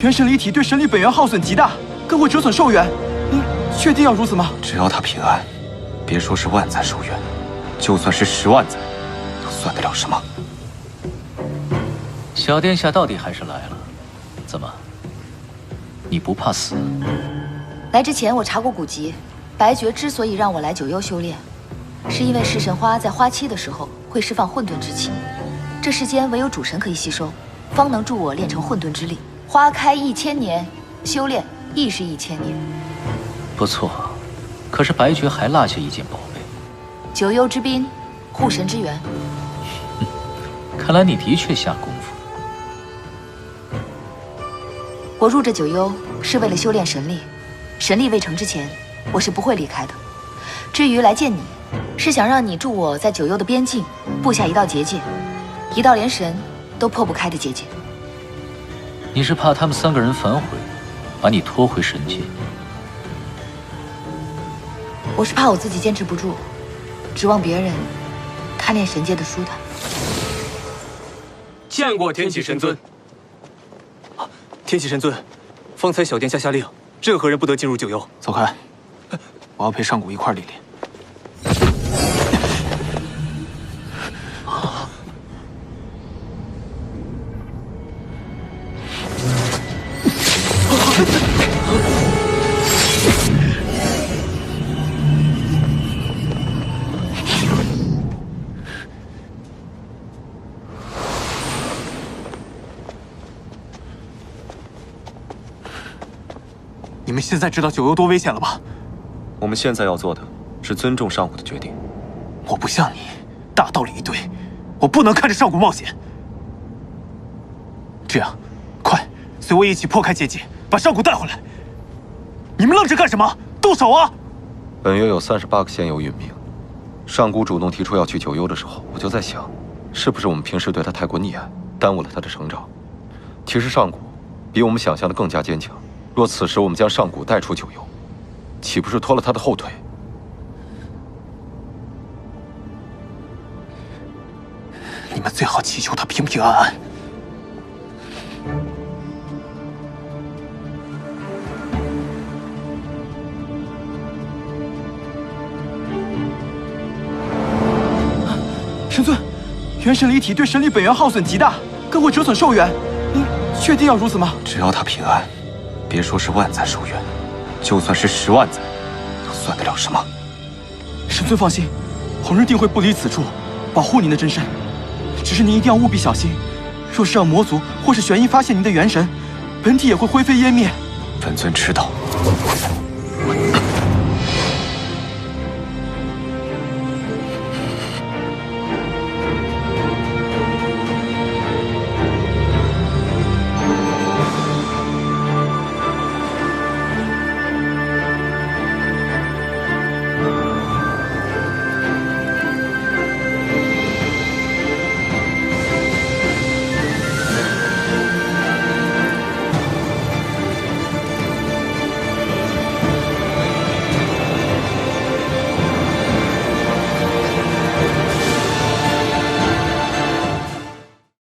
元神离体对神力本源耗损极大，更会折损寿元。您确定要如此吗？只要他平安，别说是万载寿元，就算是10万载，都算得了什么？小殿下到底还是来了，怎么？你不怕死？来之前我查过古籍，白绝之所以让我来九幽修炼，是因为噬神花在花期的时候会释放混沌之气，这世间唯有主神可以吸收，方能助我练成混沌之力。花开1000年，修炼亦是1000年。不错，可是白绝还落下一件宝贝——九幽之滨，护神之源。看来你的确下功夫。我入这九幽是为了修炼神力，神力未成之前，我是不会离开的。至于来见你，是想让你助我在九幽的边境布下一道结界，一道连神都破不开的结界。你是怕他们3个人反悔，把你拖回神界？我是怕我自己坚持不住，指望别人贪恋神界的舒坦。见过天启神尊。天启神尊，方才小殿下下令，任何人不得进入九幽。走开，我要陪上古一块历练。你们现在知道九幽多危险了吧？我们现在要做的是尊重上古的决定。我不像你，大道理一堆，我不能看着上古冒险。这样，快，随我一起破开结界，把上古带回来。你们愣着干什么？动手啊！本月有38个仙游殒命，上古主动提出要去九幽的时候，我就在想，是不是我们平时对他太过溺爱，耽误了他的成长？其实上古比我们想象的更加坚强。若此时我们将上古带出九幽，岂不是拖了他的后腿？你们最好祈求他平平安安。神尊，元神离体对神力本源耗损极大，更会折损寿元。您确定要如此吗？只要他平安，别说是万载寿元，就算是10万载，都算得了什么？神尊放心，红日定会不离此处，保护您的真身。只是您一定要务必小心，若是让魔族或是玄阴发现您的元神，本体也会灰飞烟灭。本尊知道。